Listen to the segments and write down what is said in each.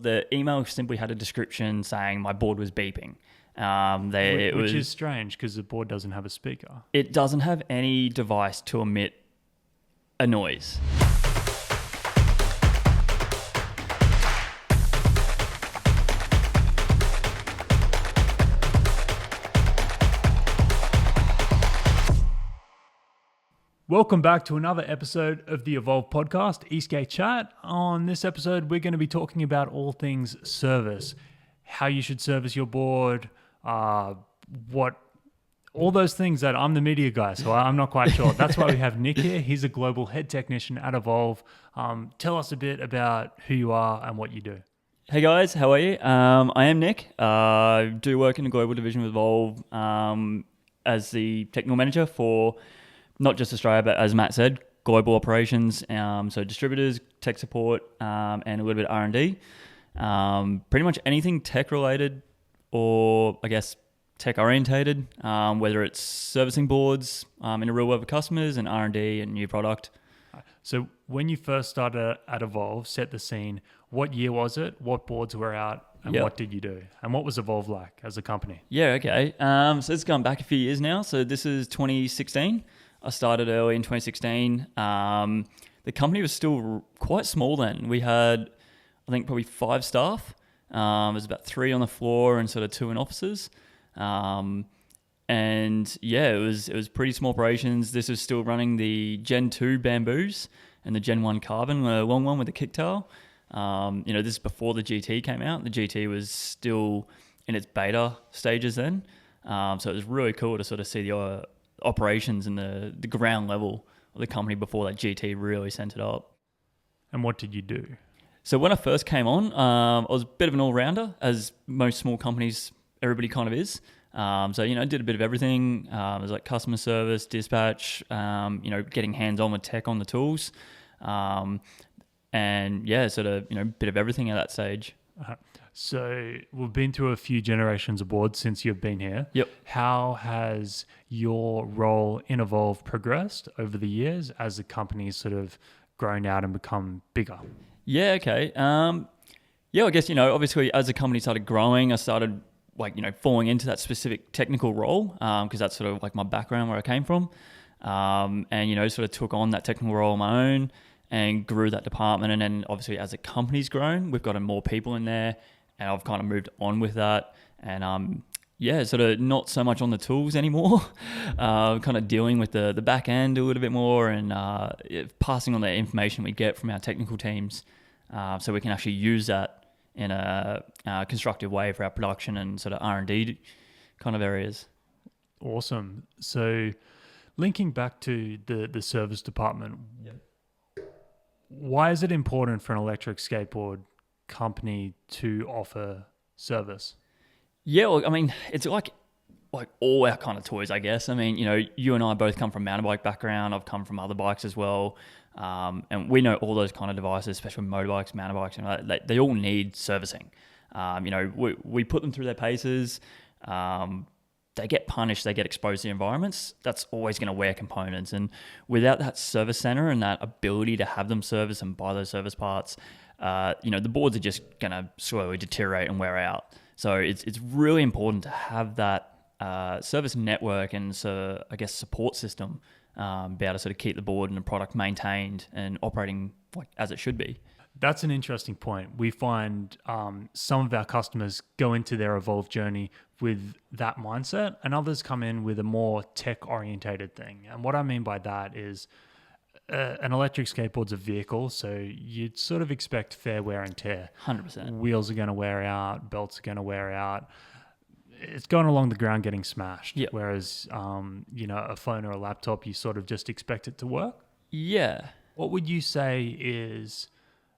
The email simply had a description saying my board was beeping. Which is strange because the board doesn't have a speaker. It doesn't have any device to emit a noise. Welcome back to another episode of the Evolve podcast, eSKATE Chat. On this episode, we're going to be talking about all things service, how you should service your board, all those things that I'm the media guy, so I'm not quite sure. That's why we have Nick here. He's a global head technician at Evolve. Tell us a bit about who you are and what you do. Hey guys, how are you? I am Nick. I do work in the global division of Evolve as the technical manager for not just Australia, but as Matt said, global operations. So distributors, tech support, and a little bit of R&D. Pretty much anything tech related or I guess tech orientated, whether it's servicing boards in the real world with customers and R&D and new product. So when you first started at Evolve, set the scene. What year was it? What boards were out? And what did you do? And what was Evolve like as a company? Yeah, okay. So it's gone back a few years now. So this is 2016. I started early in 2016. The company was still quite small then. We had, I think, probably 5 staff. There's about 3 on the floor and sort of 2 in offices. And yeah, it was pretty small operations. This was still running the Gen 2 bamboos and the Gen 1 carbon, the long one with the kicktail. This is before the GT came out. The GT was still in its beta stages then. So it was really cool to sort of see the operations and the ground level of the company before that GT really sent it up. And what did you do? So when I first came on, I was a bit of an all-rounder, as most small companies, everybody kind of is. Did a bit of everything. It was like customer service, dispatch, getting hands-on with tech on the tools. Bit of everything at that stage. So we've been through a few generations of boards since you've been here. Yep. How has your role in Evolve progressed over the years as the company's sort of grown out and become bigger? Yeah, okay. I guess, obviously as the company started growing, I started falling into that specific technical role because that's sort of like my background where I came from. Sort of took on that technical role on my own and grew that department. And then obviously as the company's grown, we've gotten more people in there and I've kind of moved on with that. And sort of not so much on the tools anymore, kind of dealing with the back end a little bit more and passing on the information we get from our technical teams so we can actually use that in a constructive way for our production and sort of R&D kind of areas. Awesome. So linking back to the service department, why is it important for an electric skateboard company to offer service? Yeah, well, I mean, it's like all our kind of toys, I guess. I mean, you and I both come from mountain bike background. I've come from other bikes as well. And we know all those kind of devices, especially motorbikes, mountain bikes, they all need servicing. We put them through their paces. They get punished, they get exposed to the environments. That's always going to wear components. And without that service center and that ability to have them service and buy those service parts, the boards are just going to slowly deteriorate and wear out. So it's really important to have that service network and support system, be able to sort of keep the board and the product maintained and operating as it should be. That's an interesting point. We find some of our customers go into their Evolve journey with that mindset and others come in with a more tech-orientated thing. And what I mean by that is an electric skateboard's a vehicle, so you'd sort of expect fair wear and tear. 100%. Wheels are going to wear out, belts are going to wear out. It's going along the ground getting smashed. Yep. Whereas, a phone or a laptop, you sort of just expect it to work. Yeah. What would you say is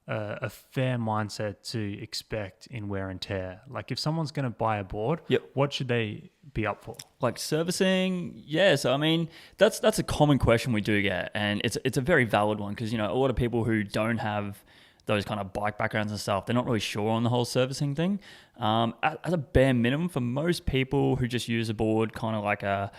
a fair mindset to expect in wear and tear? Like if someone's going to buy a board, what should they be up for? Like servicing, yeah. So I mean, that's a common question we do get, and it's a very valid one because a lot of people who don't have those kind of bike backgrounds and stuff, they're not really sure on the whole servicing thing. As a bare minimum, for most people who just use a board, kind of like a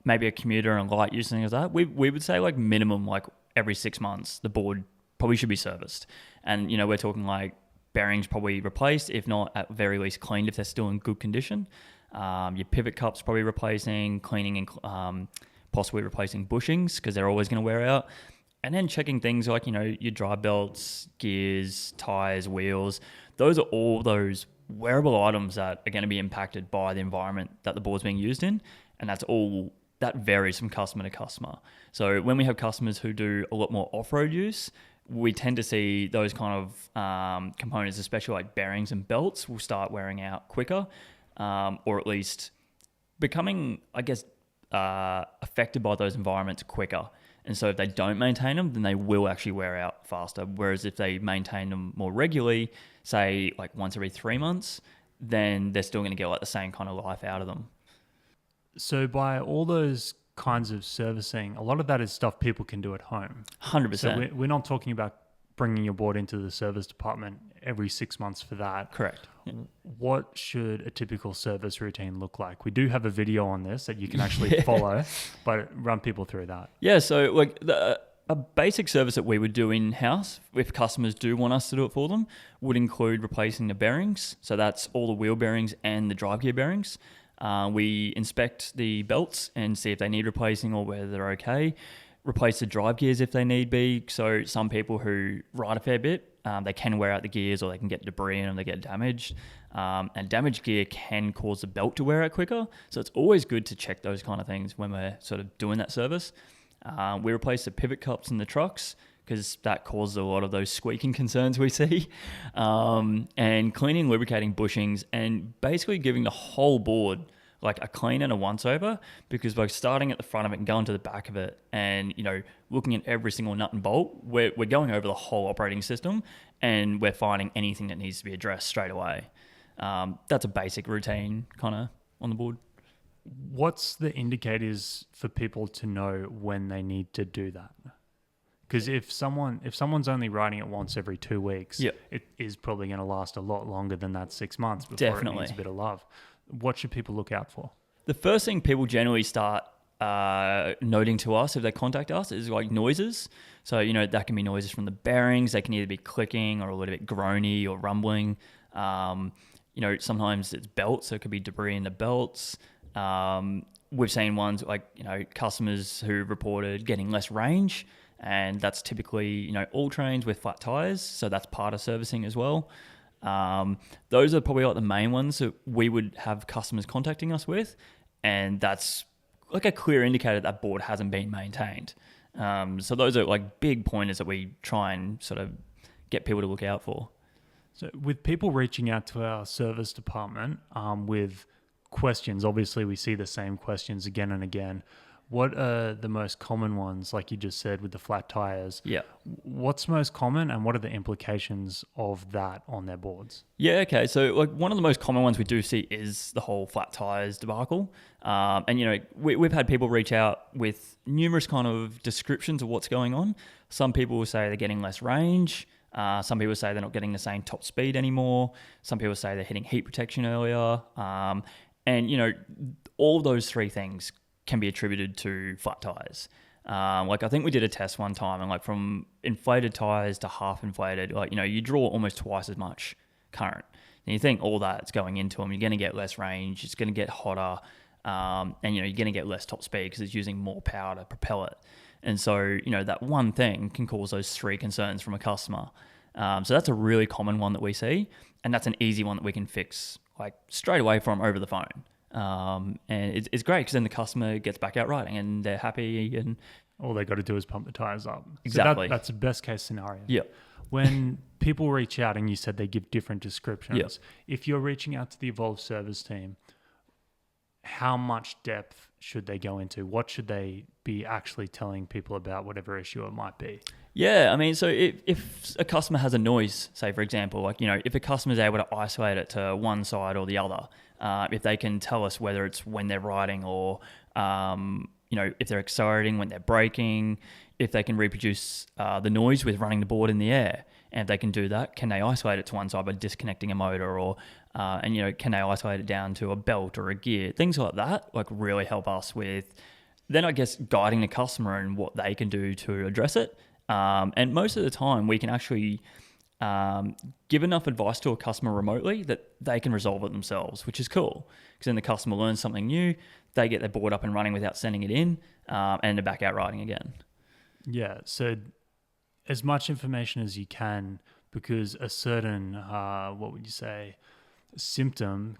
maybe a commuter and light use, things like that, we would say like minimum like every 6 months the board probably should be serviced. And we're talking like bearings probably replaced, if not at very least cleaned if they're still in good condition. Your pivot cups probably replacing, cleaning, and possibly replacing bushings because they're always going to wear out. And then checking things like, your drive belts, gears, tires, wheels. Those are all those wearable items that are going to be impacted by the environment that the board's being used in. And that varies from customer to customer. So when we have customers who do a lot more off-road use, we tend to see those kind of components, especially like bearings and belts, will start wearing out quicker, or at least becoming, affected by those environments quicker. And so if they don't maintain them, then they will actually wear out faster. Whereas if they maintain them more regularly, say like once every 3 months, then they're still going to get like the same kind of life out of them. So by all those kinds of servicing, a lot of that is stuff people can do at home. 100%. So we're not talking about bringing your board into the service department every 6 months for that. Correct. Yeah. What should a typical service routine look like? We do have a video on this that you can actually follow, but run people through that. Yeah, so like a basic service that we would do in-house, if customers do want us to do it for them, would include replacing the bearings. So that's all the wheel bearings and the drive gear bearings. We inspect the belts and see if they need replacing or whether they're okay. Replace the drive gears if they need be. So some people who ride a fair bit, they can wear out the gears or they can get debris in them, they get damaged. And damaged gear can cause the belt to wear out quicker. So it's always good to check those kind of things when we're sort of doing that service. We replace the pivot cups in the trucks because that causes a lot of those squeaking concerns we see. And cleaning, lubricating bushings, and basically giving the whole board like a clean and a once over, because by starting at the front of it and going to the back of it and, looking at every single nut and bolt, we're going over the whole operating system and we're finding anything that needs to be addressed straight away. That's a basic routine kind of on the board. What's the indicators for people to know when they need to do that? Because if someone's only riding it once every 2 weeks, it is probably going to last a lot longer than that 6 months before it needs a bit of love. What should people look out for? The first thing people generally start noting to us if they contact us is like noises. So, that can be noises from the bearings. They can either be clicking or a little bit groany or rumbling. Sometimes it's belts, so it could be debris in the belts. We've seen ones like, customers who reported getting less range, and that's typically, all trains with flat tires. So that's part of servicing as well. Those are probably like the main ones that we would have customers contacting us with, and that's like a clear indicator that board hasn't been maintained. So those are like big pointers that we try and sort of get people to look out for. So with people reaching out to our service department with questions, obviously we see the same questions again and again. What are the most common ones, like you just said, with the flat tires? Yeah. What's most common and what are the implications of that on their boards? Yeah, okay. So like one of the most common ones we do see is the whole flat tires debacle. And, we've had people reach out with numerous kind of descriptions of what's going on. Some people will say they're getting less range. Some people say they're not getting the same top speed anymore. Some people say they're hitting heat protection earlier. And, all those three things can be attributed to flat tires. I think we did a test one time, and from inflated tires to half inflated, you draw almost twice as much current. And you think all that's going into them, you're going to get less range, it's going to get hotter, and you're going to get less top speed because it's using more power to propel it. And so, that one thing can cause those three concerns from a customer. So that's a really common one that we see, and that's an easy one that we can fix straight away from over the phone. And it's great because then the customer gets back out riding and they're happy, and all they got to do is pump the tires up. Exactly. So that's the best case scenario. Yeah. When people reach out and you said they give different descriptions, yeah. If you're reaching out to the Evolve service team, how much depth should they go into? What should they be actually telling people about whatever issue it might be? Yeah, so if a customer has a noise, say for example, if a customer is able to isolate it to one side or the other, if they can tell us whether it's when they're riding or, if they're accelerating, when they're braking, if they can reproduce the noise with running the board in the air, and if they can do that, can they isolate it to one side by disconnecting a motor, or can they isolate it down to a belt or a gear? Things like that really help us with then I guess guiding the customer and what they can do to address it. And most of the time we can actually give enough advice to a customer remotely that they can resolve it themselves, which is cool. Because then the customer learns something new, they get their board up and running without sending it in, and they're back out riding again. Yeah, so as much information as you can, because a certain, what would you say, symptom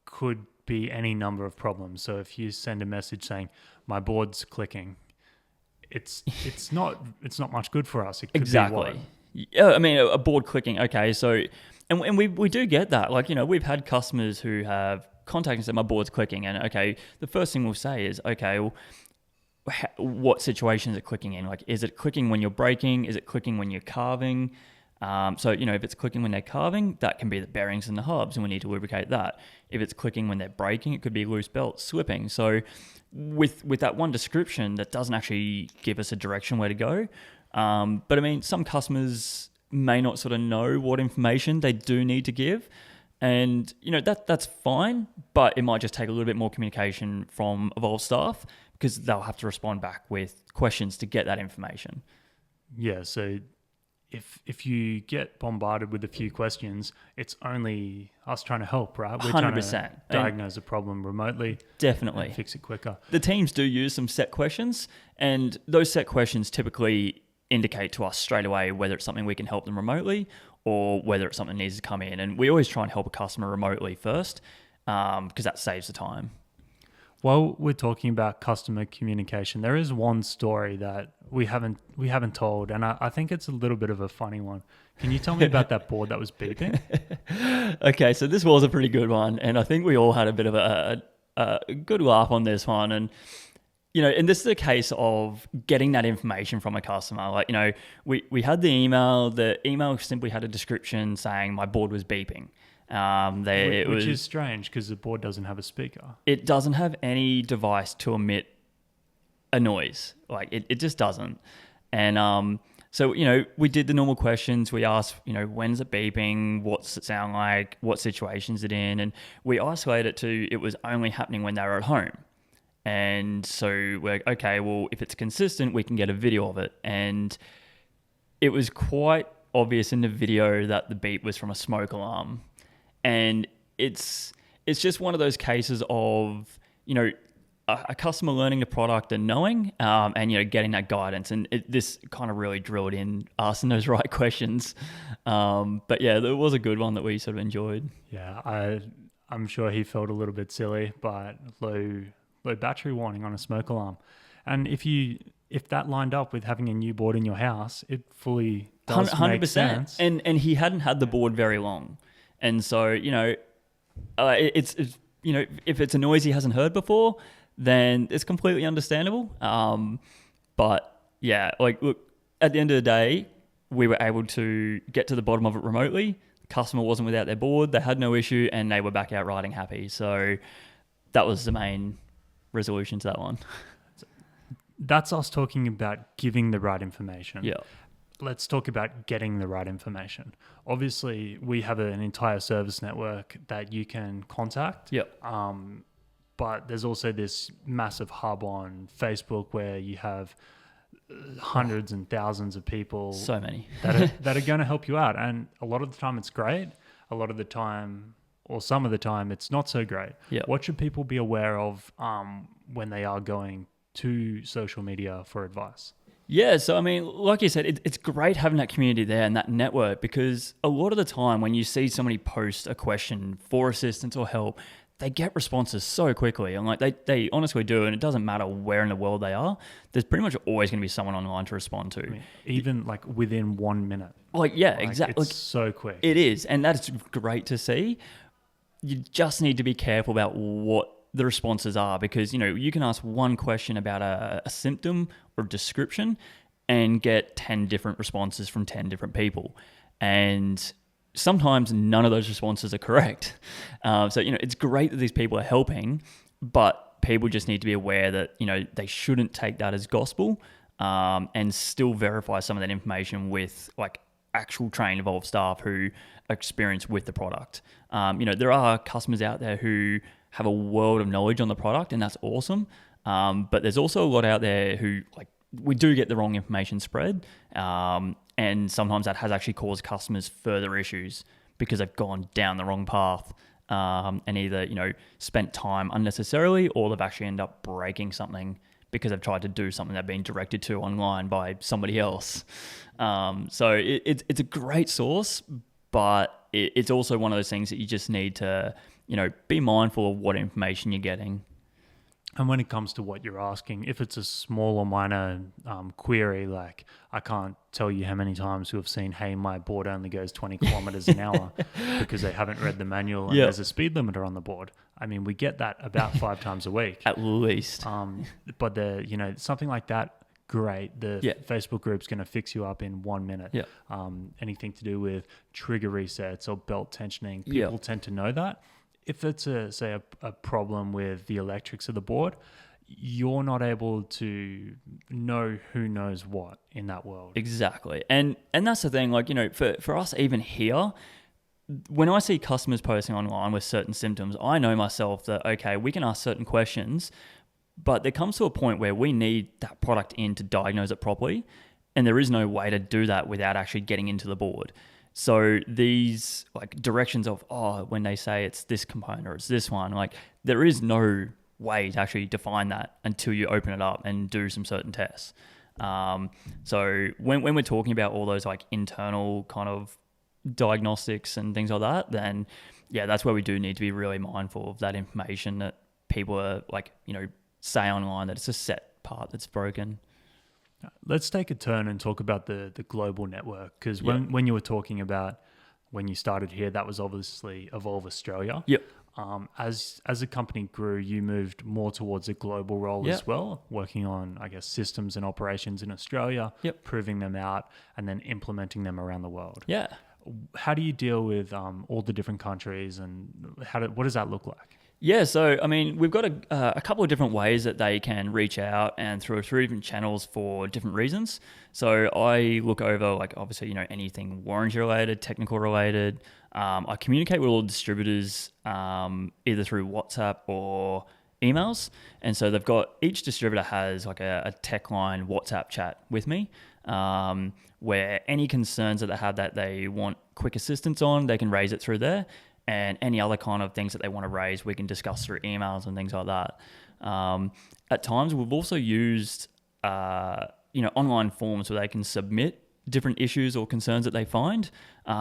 could be any number of problems. So if you send a message saying, my board's clicking, it's not much good for us. It could Exactly. Be Yeah, I mean, a board clicking, okay, so, and we do get that. Like, we've had customers who have contacted us and my board's clicking, and okay, the first thing we'll say is, okay, well, what situation is it clicking in? Like, is it clicking when you're braking? Is it clicking when you're carving? So, if it's clicking when they're carving, that can be the bearings and the hubs, and we need to lubricate that. If it's clicking when they're braking, it could be loose belts, slipping. So with that one description, that doesn't actually give us a direction where to go. But I mean, some customers may not sort of know what information they do need to give. And, that's fine, but it might just take a little bit more communication from Evolve staff, because they'll have to respond back with questions to get that information. Yeah, so if you get bombarded with a few questions, it's only us trying to help, right? We're 100%. trying to diagnose a problem remotely. Definitely. And fix it quicker. The teams do use some set questions, and those set questions typically indicate to us straight away whether it's something we can help them remotely or whether it's something that needs to come in. And we always try and help a customer remotely first, because that saves the time. While we're talking about customer communication, there is one story that we haven't told, and I think it's a little bit of a funny one. Can you tell me about that board that was beeping? Okay, so this was a pretty good one, and I think we all had a bit of a good laugh on this one. And and this is a case of getting that information from a customer. Like, we had the email. The email simply had a description saying my board was beeping. Which is strange because the board doesn't have a speaker. It doesn't have any device to emit a noise. Like, it just doesn't. And so, we did the normal questions. We asked, when's it beeping? What's it sound like? What situation is it in? And we isolated it to it was only happening when they were at home. And so we're like, okay, well, if it's consistent, we can get a video of it. And it was quite obvious in the video that the beep was from a smoke alarm. And it's just one of those cases of, a customer learning the product and knowing, and, getting that guidance. And this kind of really drilled in asking those right questions. But yeah, there was a good one that we sort of enjoyed. Yeah, I'm sure he felt a little bit silly, but low battery warning on a smoke alarm. And if that lined up with having a new board in your house, it fully does 100%. Make sense. And he hadn't had the board very long. And so, it's if it's a noise he hasn't heard before, then it's completely understandable. But yeah, like, look, at the end of the day, we were able to get to the bottom of it remotely. The customer wasn't without their board. They had no issue and they were back out riding happy. So that was the main resolution to that one. That's us talking about giving the right information. Yeah. Let's talk about getting the right information. Obviously, we have an entire service network that you can contact. Yep. But there's also this massive hub on Facebook where you have hundreds and thousands of people. So many. that are going to help you out. And a lot of the time it's great. A lot of the time, or some of the time, it's not so great. Yep. What should people be aware of when they are going to social media for advice? Yeah, so I mean, like you said, it's great having that community there and that network, because a lot of the time when you see somebody post a question for assistance or help, they get responses so quickly. And like they honestly do, and it doesn't matter where in the world they are, there's pretty much always going to be someone online to respond to. I mean, even like within 1 minute. Like, yeah, exactly. It's so quick. It is, and that's great to see. You just need to be careful about what the responses are, because you can ask one question about a symptom or description and get 10 different responses from 10 different people, and sometimes none of those responses are correct. So it's great that these people are helping, but people just need to be aware that they shouldn't take that as gospel, and still verify some of that information with like actual trained Evolve staff who are experienced with the product. There are customers out there who have a world of knowledge on the product, and that's awesome. But there's also a lot out there who, like, we do get the wrong information spread. And And sometimes that has actually caused customers further issues because they've gone down the wrong path, and either, spent time unnecessarily, or they've actually ended up breaking something because they've tried to do something they've been directed to online by somebody else. So it's a great source, but it's also one of those things that you just need to, be mindful of what information you're getting. And when it comes to what you're asking, if it's a small or minor query, like I can't tell you how many times we've seen, hey, my board only goes 20 kilometers an hour because they haven't read the manual and there's a speed limiter on the board. I mean, we get that about 5 times a week. At least. But something like that, great. The Facebook group's going to fix you up in 1 minute. Yeah. Anything to do with trigger resets or belt tensioning, people tend to know that. If it's a problem with the electrics of the board, you're not able to know who knows what in that world. Exactly. And that's the thing, for us even here, when I see customers posting online with certain symptoms, I know myself that, okay, we can ask certain questions, but there comes to a point where we need that product in to diagnose it properly. And there is no way to do that without actually getting into the board. So these directions of, when they say it's this component or it's this one, there is no way to actually define that until you open it up and do some certain tests. So when we're talking about all those internal kind of diagnostics and things like that, then that's where we do need to be really mindful of that information that people are say online that it's a set part that's broken. Let's take a turn and talk about the global network, because when you were talking about when you started here, that was obviously Evolve Australia. Yep. As a company grew, you moved more towards a global role as well, working on, I guess, systems and operations in Australia, proving them out, and then implementing them around the world. Yeah. How do you deal with all the different countries, and what does that look like? Yeah, so I mean, we've got a couple of different ways that they can reach out, and through different channels for different reasons. So I look over obviously anything warranty related, technical related. I communicate with all distributors either through WhatsApp or emails, and so each distributor has a tech line WhatsApp chat with me, where any concerns that they have that they want quick assistance on, they can raise it through there. And any other kind of things that they want to raise, we can discuss through emails and things like that. At times, we've also used, online forms where they can submit different issues or concerns that they find,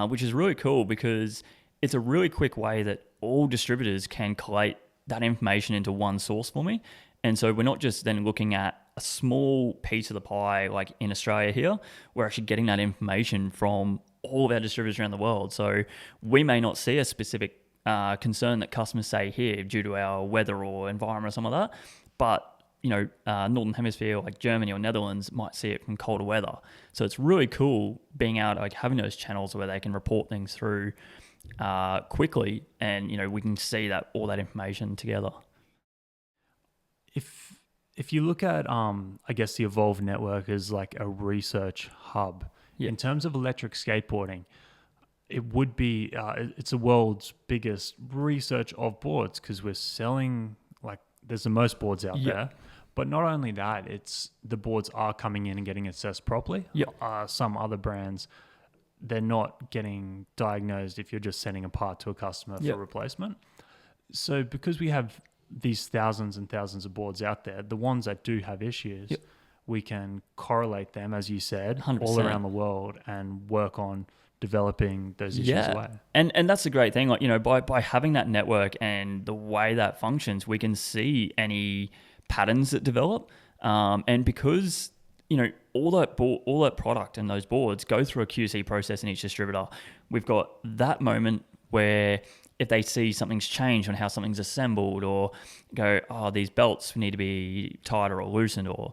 which is really cool because it's a really quick way that all distributors can collate that information into one source for me. And so we're not just then looking at a small piece of the pie, like in Australia here, we're actually getting that information from all of our distributors around the world. So we may not see a specific concern that customers say here due to our weather or environment or something like that, but Northern Hemisphere, like Germany or Netherlands, might see it from colder weather. So it's really cool being out, having those channels where they can report things through quickly, and we can see that all that information together. If you look at I guess the Evolve network as like a research hub. In terms of electric skateboarding, it would be it's the world's biggest research of boards, because we're selling, there's the most boards out there. But not only that, it's the boards are coming in and getting assessed properly. Some other brands, they're not getting diagnosed if you're just sending a part to a customer for replacement. So because we have these thousands and thousands of boards out there, the ones that do have issues, we can correlate them, as you said, 100%. all around the world and work on developing those issues away. And that's the great thing, by having that network and the way that functions, we can see any patterns that develop. And because, all that product and those boards go through a QC process in each distributor, we've got that moment where if they see something's changed on how something's assembled, or go, these belts need to be tighter or loosened, or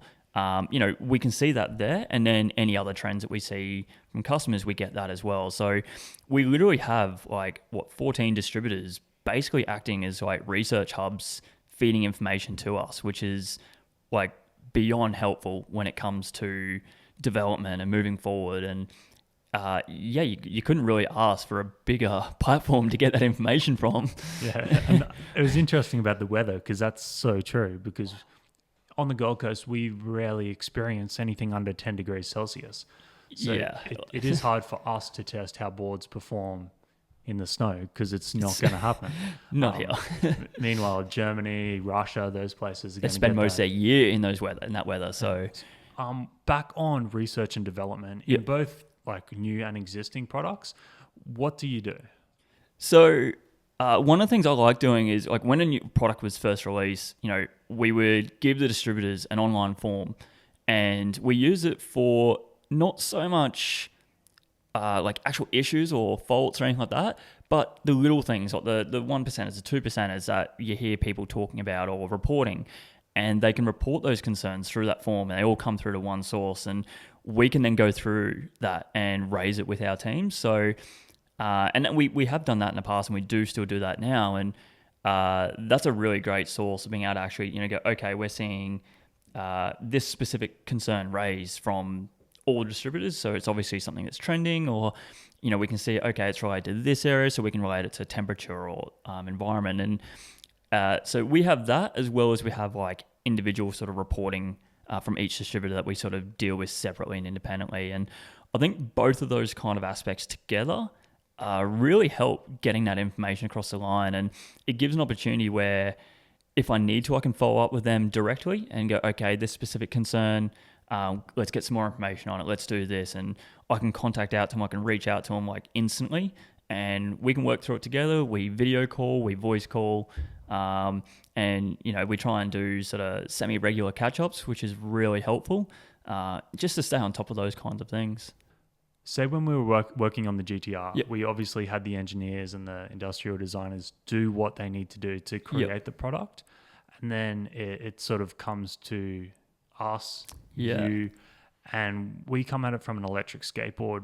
we can see that there. And then any other trends that we see from customers, we get that as well. So we literally have 14 distributors basically acting as research hubs, feeding information to us, which is beyond helpful when it comes to development and moving forward. And you couldn't really ask for a bigger platform to get that information from. And it was interesting about the weather, because that's so true, because on the Gold Coast, we rarely experience anything under 10 degrees Celsius. So Yeah. it is hard for us to test how boards perform in the snow because it's not going to happen. Not here. Meanwhile, Germany, Russia, those places are They going to spend get most of that. their year in that weather. So Back on research and development in both like new and existing products, what do you do? So one of the things I like doing is like when a new product was first released, we would give the distributors an online form, and we use it for not so much like actual issues or faults or anything like that, but the little things like the 1%ers, the 2%ers that you hear people talking about or reporting, and they can report those concerns through that form, and they all come through to one source, and we can then go through that and raise it with our teams. So and we have done that in the past, and we do still do that now. And that's a really great source of being able to actually, go, okay, we're seeing this specific concern raised from all distributors. So it's obviously something that's trending, or, we can see, okay, it's related to this area, so we can relate it to temperature or environment. And so we have that, as well as we have like individual sort of reporting from each distributor that we sort of deal with separately and independently. And I think both of those kind of aspects together really help getting that information across the line. And it gives an opportunity where if I need to, I can follow up with them directly and go, okay, this specific concern, let's get some more information on it. Let's do this. And I can contact out to them. I can reach out to them like instantly, and we can work through it together. We video call, we voice call, and, we try and do sort of semi-regular catch-ups, which is really helpful, just to stay on top of those kinds of things. Say when we were working on the GTR, we obviously had the engineers and the industrial designers do what they need to do to create the product. And then it sort of comes to us, you, and we come at it from an electric skateboard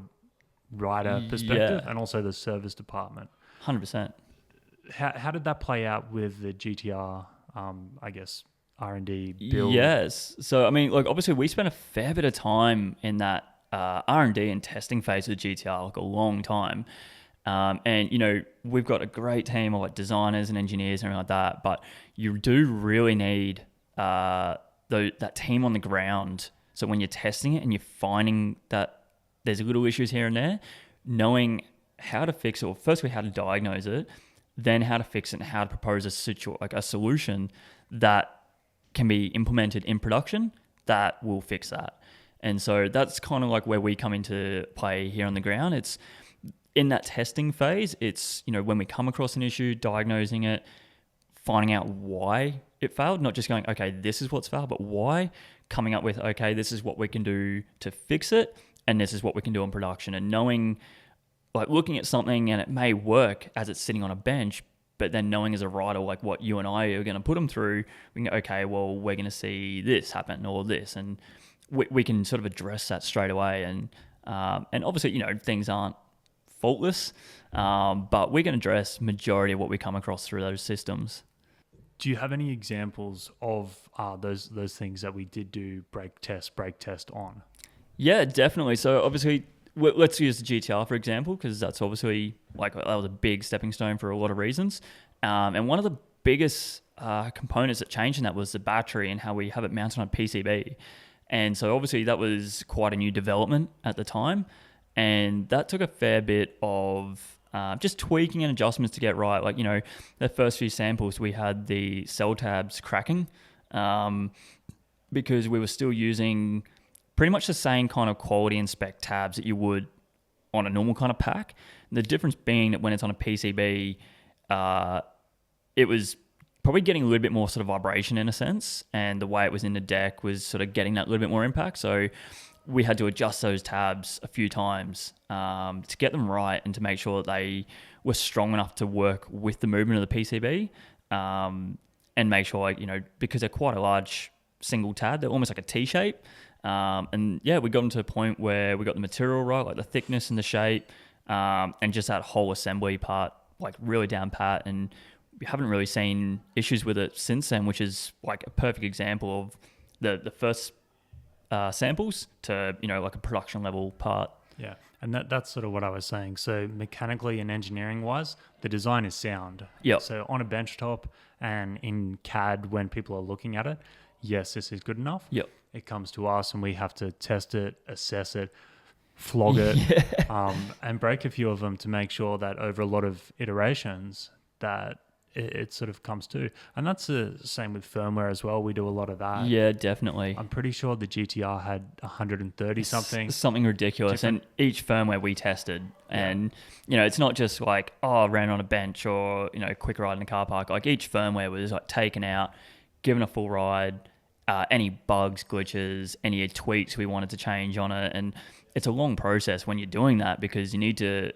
rider perspective and also the service department. 100%. How did that play out with the GTR, I guess, R&D build? Yes. So, I mean, like obviously we spent a fair bit of time in that R&D and testing phase of the GTR, like a long time. And, we've got a great team of like designers and engineers and everything like that, but you do really need that team on the ground. So when you're testing it and you're finding that there's little issues here and there, knowing how to fix it, or firstly how to diagnose it, then how to fix it and how to propose a solution that can be implemented in production that will fix that. And so that's kind of like where we come into play here on the ground. It's in that testing phase. It's, when we come across an issue, diagnosing it, finding out why it failed, not just going, okay, this is what's failed, but why, coming up with, okay, this is what we can do to fix it, and this is what we can do in production. And knowing, like looking at something and it may work as it's sitting on a bench, but then knowing as a rider, like what you and I are going to put them through, we can go, okay, well, we're going to see this happen or this. And we can sort of address that straight away. And obviously, things aren't faultless, but we can address majority of what we come across through those systems. Do you have any examples of those things that we did do brake test on? Yeah, definitely. So obviously, let's use the GTR for example, because that's obviously like that was a big stepping stone for a lot of reasons. And one of the biggest components that changed in that was the battery and how we have it mounted on a PCB. And so obviously that was quite a new development at the time. And that took a fair bit of just tweaking and adjustments to get right. Like, the first few samples, we had the cell tabs cracking because we were still using pretty much the same kind of quality and spec tabs that you would on a normal kind of pack. The difference being that when it's on a PCB, it was probably getting a little bit more sort of vibration in a sense, and the way it was in the deck was sort of getting that little bit more impact. So we had to adjust those tabs a few times to get them right and to make sure that they were strong enough to work with the movement of the PCB, and make sure, because they're quite a large single tab, they're almost like a T-shape. And yeah, we got into a point where we got the material right, like the thickness and the shape, and just that whole assembly part, like really down pat. And we haven't really seen issues with it since then, which is like a perfect example of the first samples to, like a production level part. Yeah, and that's sort of what I was saying. So mechanically and engineering wise, the design is sound. Yep. So on a benchtop and in CAD, when people are looking at it, yes, this is good enough. Yep. It comes to us and we have to test it, assess it, flog it, and break a few of them to make sure that over a lot of iterations that it sort of comes to. And that's the same with firmware as well. We do a lot of that. Yeah, definitely. I'm pretty sure the GTR had 130 something. Something ridiculous. And each firmware we tested. And, it's not just like, I ran on a bench or, quick ride in a car park. Like each firmware was like taken out, given a full ride, any bugs, glitches, any tweaks we wanted to change on it. And it's a long process when you're doing that because you need to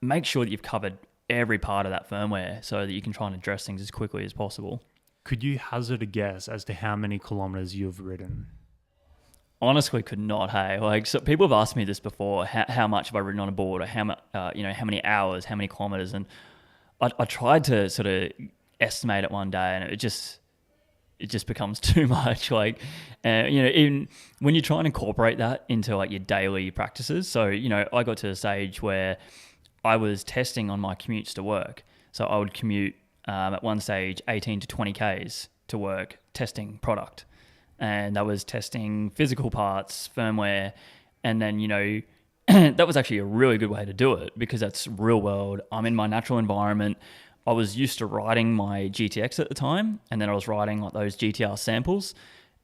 make sure that you've covered every part of that firmware so that you can try and address things as quickly as possible. Could you hazard a guess as to how many kilometers you've ridden? Honestly, could not. Hey, so people have asked me this before: how much have I ridden on a board, or how many hours, how many kilometers? And I tried to sort of estimate it one day, and it just becomes too much. Even when you try and incorporate that into like your daily practices. So I got to a stage where I was testing on my commutes to work. So I would commute at one stage 18 to 20 Ks to work testing product. And that was testing physical parts, firmware. And then, that was actually a really good way to do it because that's real world. I'm in my natural environment. I was used to riding my GTX at the time. And then I was riding like those GTR samples.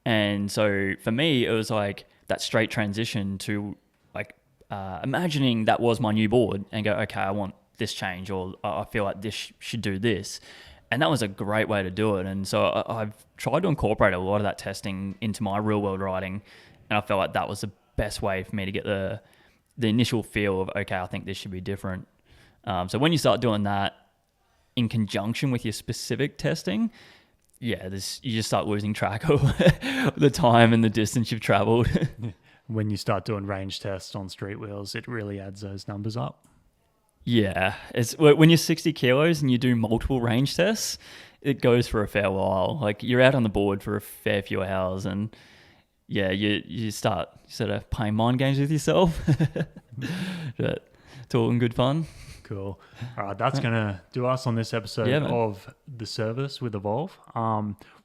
And so for me, it was like that straight transition to like, imagining that was my new board and go, okay, I want this change, or I feel like this should do this. And that was a great way to do it. And so I've tried to incorporate a lot of that testing into my real world riding. And I felt like that was the best way for me to get the initial feel of, okay, I think this should be different. So when you start doing that in conjunction with your specific testing, you just start losing track of the time and the distance you've traveled. When you start doing range tests on street wheels, it really adds those numbers up. Yeah, it's when you're 60 kilos and you do multiple range tests, it goes for a fair while. Like you're out on the board for a fair few hours, and you start sort of playing mind games with yourself. But it's all in good fun. Cool. All right, that's going to do us on this episode of the service with Evolve.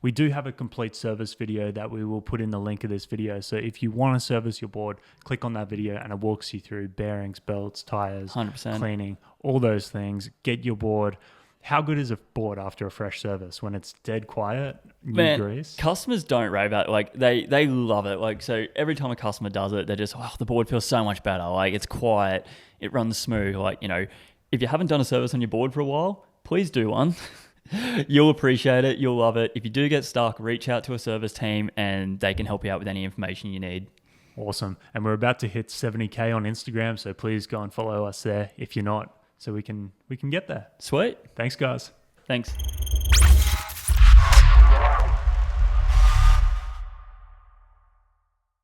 We do have a complete service video that we will put in the link of this video. So if you want to service your board, click on that video and it walks you through bearings, belts, tires, 100%. Cleaning, all those things. Get your board. How good is a board after a fresh service when it's dead quiet, new grease? Customers don't rave about it. Like they love it. Like, so every time a customer does it, they're just, the board feels so much better. Like it's quiet, it runs smooth. Like, if you haven't done a service on your board for a while, please do one. You'll appreciate it. You'll love it. If you do get stuck, reach out to a service team and they can help you out with any information you need. Awesome. And we're about to hit 70K on Instagram, so please go and follow us there if you're not, so we can get there. Sweet. Thanks, guys. Thanks.